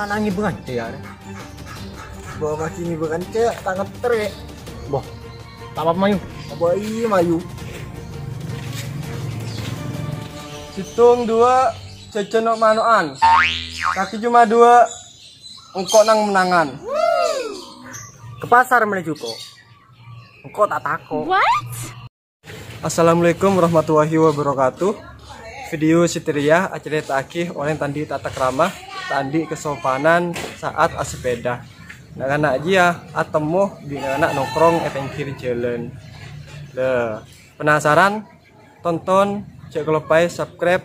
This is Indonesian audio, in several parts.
Anak bukan ya. Bawa masih ini bukan cek tangan terik. Boh. Tak apa mayu. Apa iya mayu? Hitung 2 jejenok manoan. Kaki cuma 2 engkau nang menangan. Ke pasar menuju kok. Engkau tak takut. What? Assalamualaikum warahmatullahi wabarakatuh. Video Sitria acerita akih oleh tandi tata krama, tandi kesopanan saat asepeda. Anak-anak aja atemu di anak nongkrong pinggir jalan. Penasaran? Tonton, jangan lupa subscribe,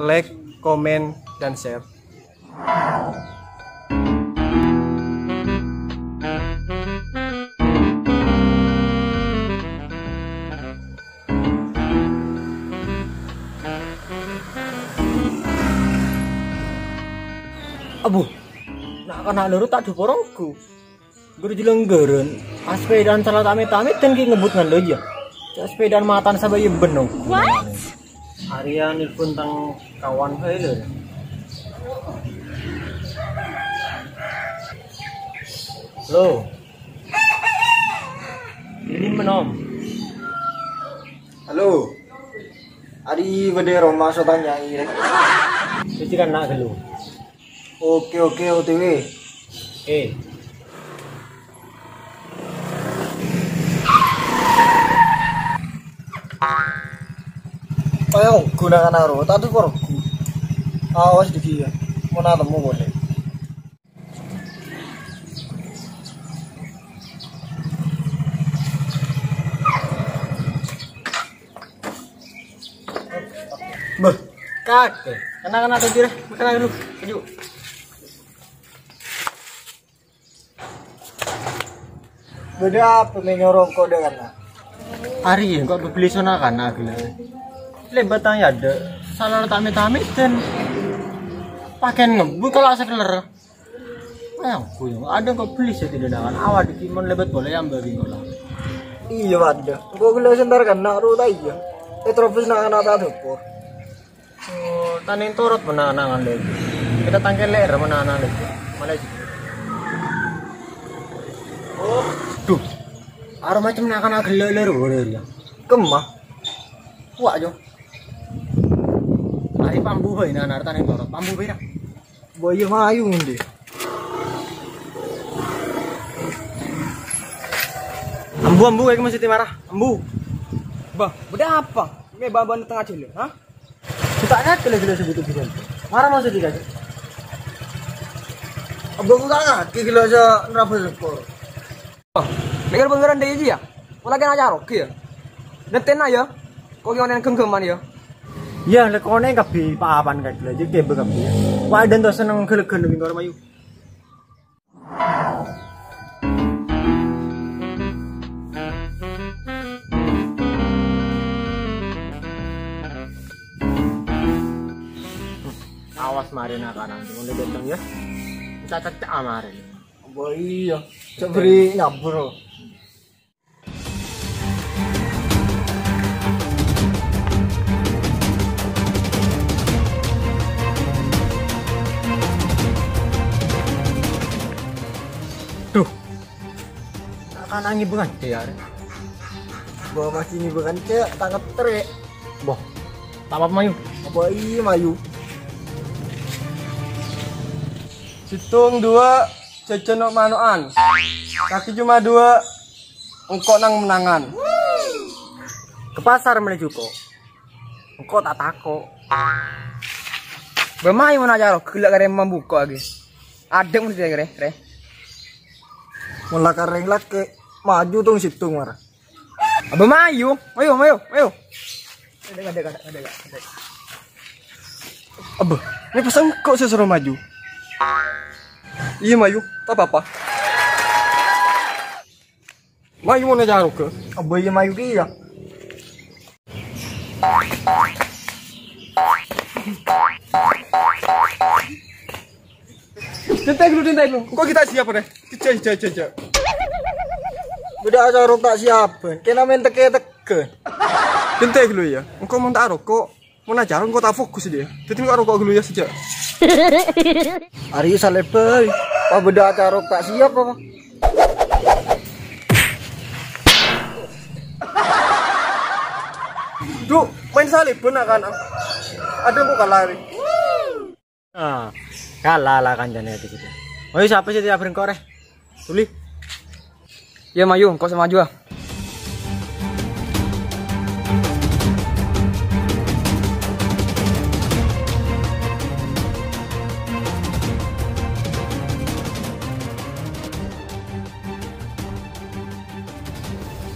like, komen, dan share. Abu, nak kena lurut tak duporongku. Guru jelenggeran, sepedaan salah tamit-tamit dan ki ngebut ngan lo aja. Sepedaan matan sabai benong. What? Arya nelfon tang kawan saya lho. Halo. Ini menom. Halo. Adi bede Roma so tanyai rek. Jadi kan nak gelu. Oke OTW. Ayo gunakan aro, tak tuh porku. Awas dikit ya. Mau temu boleh. Beh, kakek. Kena tadi deh. Kena dulu. Maju. Beda apa menyorong kok dengan Hari ini kok beli sana kan agak. Lebat tanya ada. Salah tamit-tamit dan pakai ngebut kalau sekeler. Aku yang ada kok beli sih tidak dengan awal di kimon lebat boleh yang babi ngolah. Iya ada. Kok gila sentar kan nak ruta iya. Terus nak anak tak dapur. Oh, tanin turut menangan lagi. Kita tangkel leher menangan lagi. Mana sih? Oh, tuh. Aroma macam nak anak leher boleh ya. Kemah. Wah jo. Ari pambu hoy na narta ning torot. Pambu bira. Boyo mayu ndi. Ambu kayak masih marah. Ambu. Bah, udah apa? Me baban tengah jalan, ha? Kita lihat gila sebut bisa. Marah masih tidak. Abang enggak gila aja nerabas sepor. Dengar beneran deh aja ya. Mau lagi aja oke ya. Neten aja. Kok yang genggaman ya? Ya lekone kabi paapan kayak gila jadi kebe kabi. Wah dan tuh seneng gele-gele ning karo mayu. Awas mari nak kanan, mulai datang ya. Cacat amarin. Boyo, cebri nyabur. Tuh. Akan angin bukan ya. Bawa masih ini bukan cek tangan terik. Boh. Tak apa mayu. Apa iya mayu? Hitung 2 jejenok manoan. Kaki cuma 2 engkau nang menangan. Ke pasar menuju kok. Engkau tak takut. Bermain mana aja lo? Gila kare membuka lagi. Ada mesti kare. Mula kareng laki maju tong situng marah. Abang mayu. Ayo. Ada. Abah, ini pesan kok saya suruh maju. Iya Mayu, tak apa-apa. Mayu mau ngejar ke? Apa iya mayu kia? Dintai dulu. Kok kita siap deh? Cija. Beda aja orang tak siapa. Kena main teke. Dintai dulu ya. Engkau mau tak rokok, mau najar engkau tak fokus dia. Jadi engkau rokok dulu ya sejak. Hari salebay. Apa beda acara tak siap apa? Duh, main salib pun akan. Ada kok kalah. Kalah lah kancane itu gitu. Oh, siapa sih tiap koreh? Tuli. Ya maju, kau sama maju ah.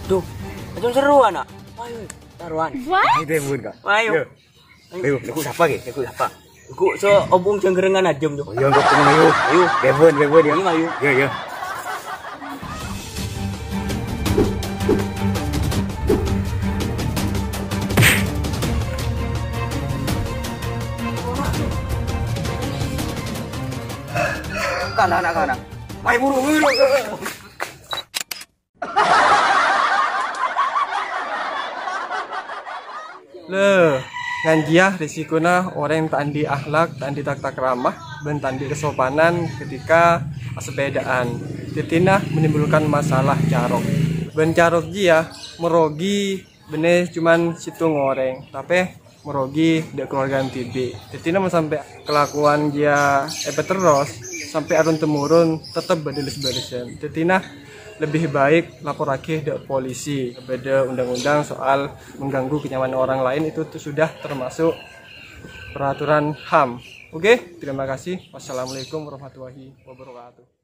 Duh, macam seru anak. Ayo, taruhan. Itu yang bukan kak. Ayo. Ayo, aku siapa ke? Aku siapa? Aku so obong cenggerengan aja tuh. Oh, iya, enggak pengen ayo. Ayo, Kevin ya. Ini ayo. Iya, iya. Kanan. Main buru. Le, nganjiah risikuna orang yang tandi akhlak, tandi tata ramah, dan tandi kesopanan ketika sepedaan. Titina menimbulkan masalah carok. Ben carok dia merogi bener cuman situ ngoreng, tapi merogi dek keluarga tibi. Titina sampai kelakuan dia terus sampai arun temurun tetap bedelis-belisan. Titina lebih baik lapor lagi ke polisi. Beda undang-undang soal mengganggu kenyamanan orang lain itu sudah termasuk peraturan HAM. Oke, terima kasih. Wassalamualaikum warahmatullahi wabarakatuh.